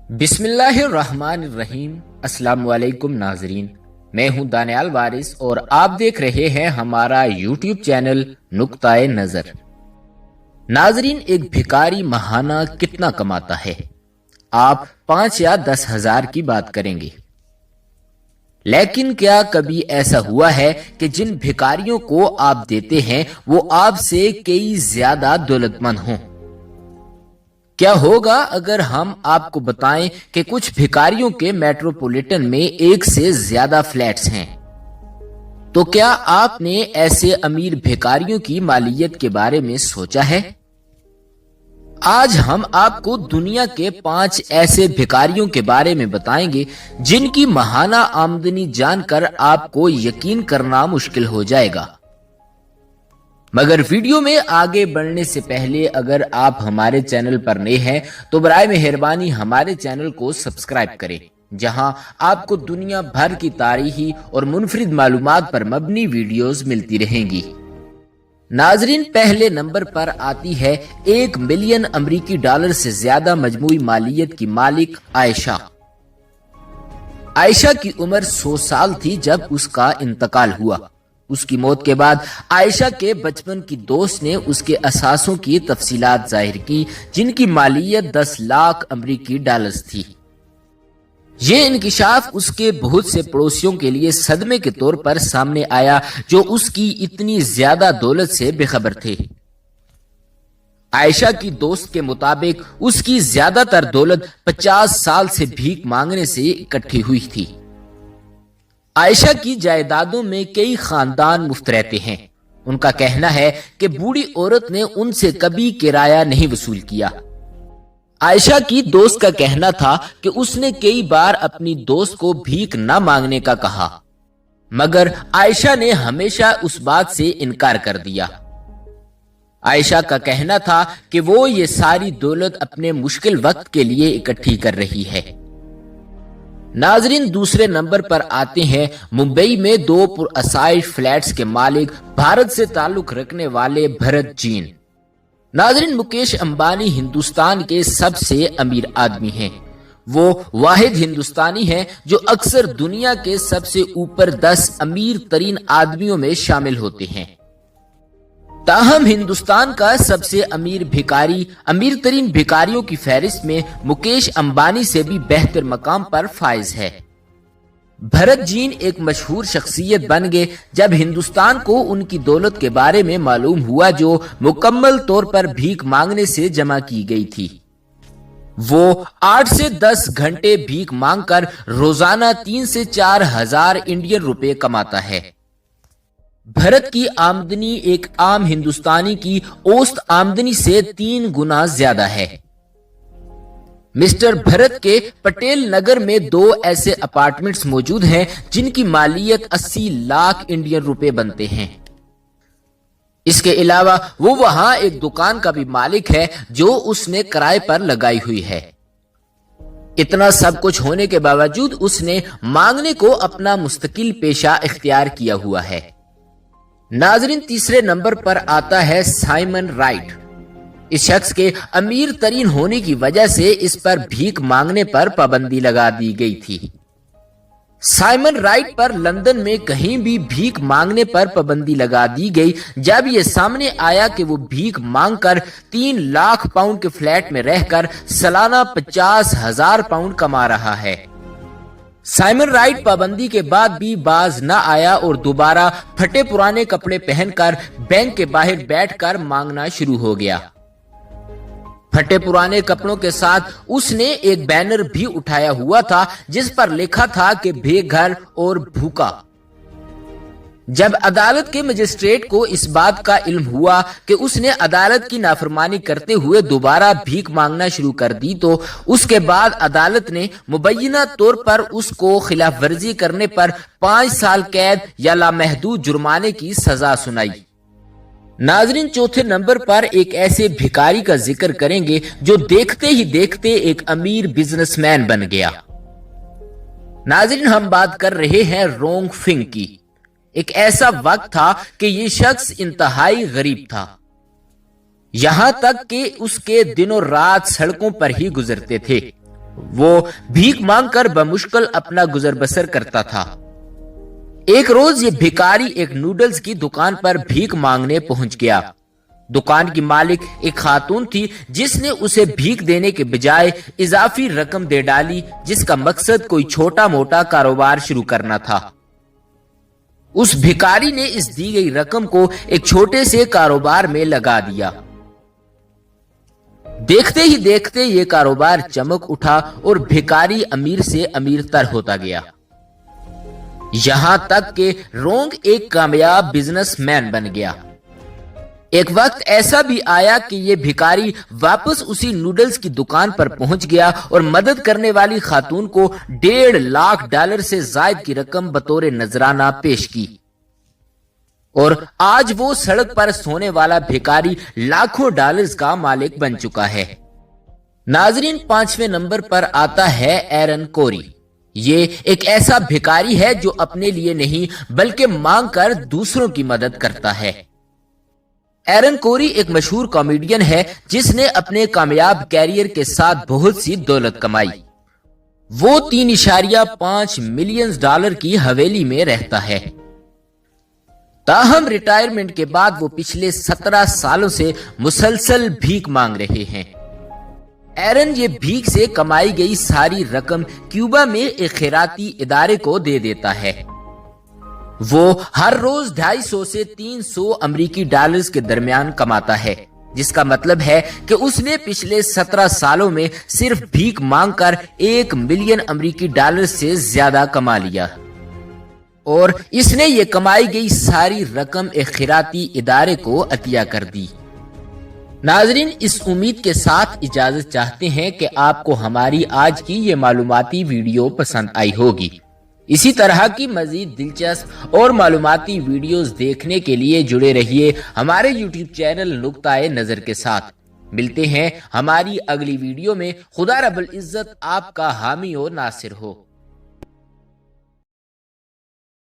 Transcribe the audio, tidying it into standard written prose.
بسم اللہ الرحمن الرحیم۔ السلام علیکم ناظرین، میں ہوں دانیال وارث اور آپ دیکھ رہے ہیں ہمارا یوٹیوب چینل نقطہ نظر۔ ناظرین، ایک بھکاری ماہانہ کتنا کماتا ہے؟ آپ 5 یا 10 ہزار کی بات کریں گے، لیکن کیا کبھی ایسا ہوا ہے کہ جن بھکاریوں کو آپ دیتے ہیں وہ آپ سے کئی زیادہ دولت مند ہوں؟ کیا ہوگا اگر ہم آپ کو بتائیں کہ کچھ بھکاریوں کے میٹروپولیٹن میں 1 سے زیادہ فلیٹس ہیں؟ تو کیا آپ نے ایسے امیر بھکاریوں کی مالیت کے بارے میں سوچا ہے؟ آج ہم آپ کو دنیا کے 5 ایسے بھکاریوں کے بارے میں بتائیں گے جن کی ماہانہ آمدنی جان کر آپ کو یقین کرنا مشکل ہو جائے گا۔ مگر ویڈیو میں آگے بڑھنے سے پہلے اگر آپ ہمارے چینل پر نئے ہیں تو برائے مہربانی ہمارے چینل کو سبسکرائب کریں، جہاں آپ کو دنیا بھر کی تاریخی اور منفرد معلومات پر مبنی ویڈیوز ملتی رہیں گی۔ ناظرین، پہلے نمبر پر آتی ہے 1 ملین امریکی ڈالر سے زیادہ مجموعی مالیت کی مالک عائشہ۔ عائشہ کی عمر 100 سال تھی جب اس کا انتقال ہوا۔ اس کی موت کے بعد عائشہ کے بچپن کی دوست نے اس کے اثاثوں کی تفصیلات ظاہر کی، جن کی مالیت 10 لاکھ امریکی ڈالرز تھی۔ یہ انکشاف اس کے بہت سے پڑوسیوں کے لیے صدمے کے طور پر سامنے آیا جو اس کی اتنی زیادہ دولت سے بے خبر تھے۔ عائشہ کی دوست کے مطابق اس کی زیادہ تر دولت 50 سال سے بھیک مانگنے سے اکٹھی ہوئی تھی۔ عائشہ کی جائیدادوں میں کئی خاندان مفت رہتے ہیں۔ ان کا کہنا ہے کہ بوڑھی عورت نے ان سے کبھی کرایہ نہیں وصول کیا۔ عائشہ کی دوست کا کہنا تھا کہ اس نے کئی بار اپنی دوست کو بھیک نہ مانگنے کا کہا، مگر عائشہ نے ہمیشہ اس بات سے انکار کر دیا۔ عائشہ کا کہنا تھا کہ وہ یہ ساری دولت اپنے مشکل وقت کے لیے اکٹھی کر رہی ہے۔ ناظرین، دوسرے نمبر پر آتے ہیں ممبئی میں 2 پرآسائش فلیٹس کے مالک، بھارت سے تعلق رکھنے والے بھرت جین۔ ناظرین، مکیش امبانی ہندوستان کے سب سے امیر آدمی ہیں۔ وہ واحد ہندوستانی ہیں جو اکثر دنیا کے سب سے اوپر 10 امیر ترین آدمیوں میں شامل ہوتے ہیں۔ تاہم ہندوستان کا سب سے امیر ترین بھکاریوں کی فہرست میں مکیش امبانی سے بھی بہتر مقام پر فائز ہے۔ بھرت جین ایک مشہور شخصیت بن گئے جب ہندوستان کو ان کی دولت کے بارے میں معلوم ہوا جو مکمل طور پر بھیک مانگنے سے جمع کی گئی تھی۔ وہ 8 سے 10 گھنٹے بھیک مانگ کر روزانہ 3 سے 4 ہزار انڈین روپے کماتا ہے۔ بھرت کی آمدنی ایک عام ہندوستانی کی اوسط آمدنی سے 3 گنا زیادہ ہے۔ مسٹر بھرت کے پٹیل نگر میں 2 ایسے اپارٹمنٹس موجود ہیں جن کی مالیت 80 لاکھ انڈین روپے بنتے ہیں۔ اس کے علاوہ وہ وہاں ایک دکان کا بھی مالک ہے جو اس نے کرائے پر لگائی ہوئی ہے۔ اتنا سب کچھ ہونے کے باوجود اس نے مانگنے کو اپنا مستقل پیشہ اختیار کیا ہوا ہے۔ ناظرین، تیسرے نمبر پر آتا ہے سائمن رائٹ۔ اس شخص کے امیر ترین ہونے کی وجہ سے اس پر بھیک مانگنے پر پابندی لگا دی گئی تھی۔ سائمن رائٹ پر لندن میں کہیں بھی بھیک مانگنے پر پابندی لگا دی گئی جب یہ سامنے آیا کہ وہ بھیک مانگ کر 3 لاکھ پاؤنڈ کے فلیٹ میں رہ کر سالانہ 50,000 پاؤنڈ کما رہا ہے۔ سائمن رائٹ پابندی کے بعد بھی باز نہ آیا اور دوبارہ پھٹے پرانے کپڑے پہن کر بینک کے باہر بیٹھ کر مانگنا شروع ہو گیا۔ پھٹے پرانے کپڑوں کے ساتھ اس نے ایک بینر بھی اٹھایا ہوا تھا جس پر لکھا تھا کہ بے گھر اور بھوکا۔ جب عدالت کے مجسٹریٹ کو اس بات کا علم ہوا کہ اس نے عدالت کی نافرمانی کرتے ہوئے دوبارہ بھیک مانگنا شروع کر دی تو اس کے بعد عدالت نے مبینہ طور پر اس کو خلاف ورزی کرنے پر 5 سال قید یا لامحدود جرمانے کی سزا سنائی۔ ناظرین، چوتھے نمبر پر ایک ایسے بھکاری کا ذکر کریں گے جو دیکھتے ہی دیکھتے ایک امیر بزنس مین بن گیا۔ ناظرین، ہم بات کر رہے ہیں رونگ فنگ کی۔ ایک ایسا وقت تھا کہ یہ شخص انتہائی غریب تھا، یہاں تک کہ اس کے دن اور رات سڑکوں پر ہی گزرتے تھے۔ وہ بھیک مانگ کر بمشکل اپنا گزر بسر کرتا تھا۔ ایک روز یہ بھکاری ایک نوڈلز کی دکان پر بھیک مانگنے پہنچ گیا۔ دکان کی مالک ایک خاتون تھی جس نے اسے بھیک دینے کے بجائے اضافی رقم دے ڈالی، جس کا مقصد کوئی چھوٹا موٹا کاروبار شروع کرنا تھا۔ اس بھکاری نے اس دی گئی رقم کو ایک چھوٹے سے کاروبار میں لگا دیا۔ دیکھتے ہی دیکھتے یہ کاروبار چمک اٹھا اور بھکاری امیر سے امیر تر ہوتا گیا، یہاں تک کہ رونگ ایک کامیاب بزنس مین بن گیا۔ ایک وقت ایسا بھی آیا کہ یہ بھکاری واپس اسی نوڈلز کی دکان پر پہنچ گیا اور مدد کرنے والی خاتون کو $1.5 سے زائد کی رقم بطور نذرانہ پیش کی، اور آج وہ سڑک پر سونے والا بھکاری لاکھوں ڈالرز کا مالک بن چکا ہے۔ ناظرین، 5ویں نمبر پر آتا ہے ایرن کوری۔ یہ ایک ایسا بھکاری ہے جو اپنے لیے نہیں بلکہ مانگ کر دوسروں کی مدد کرتا ہے۔ ایرن کوری ایک مشہور کامیڈین ہے جس نے اپنے کامیاب کیریئر کے ساتھ بہت سی دولت کمائی۔ وہ $3.5 ملین کی حویلی میں رہتا ہے۔ تاہم ریٹائرمنٹ کے بعد وہ پچھلے 17 سالوں سے مسلسل بھیک مانگ رہے ہیں۔ ایرن یہ بھیک سے کمائی گئی ساری رقم کیوبا میں ایک خیراتی ادارے کو دے دیتا ہے۔ وہ ہر روز $250 سے $300 کے درمیان کماتا ہے، جس کا مطلب ہے کہ اس نے پچھلے 17 سالوں میں صرف بھیک مانگ کر $1 ملین سے زیادہ کما لیا، اور اس نے یہ کمائی گئی ساری رقم ایک خیراتی ادارے کو عطیہ کر دی۔ ناظرین، اس امید کے ساتھ اجازت چاہتے ہیں کہ آپ کو ہماری آج کی یہ معلوماتی ویڈیو پسند آئی ہوگی۔ اسی طرح کی مزید دلچسپ اور معلوماتی ویڈیوز دیکھنے کے لیے جڑے رہیے ہمارے YouTube چینل نقطۂ نظر کے ساتھ۔ ملتے ہیں ہماری اگلی ویڈیو میں۔ خدا رب العزت آپ کا حامی و ناصر ہو۔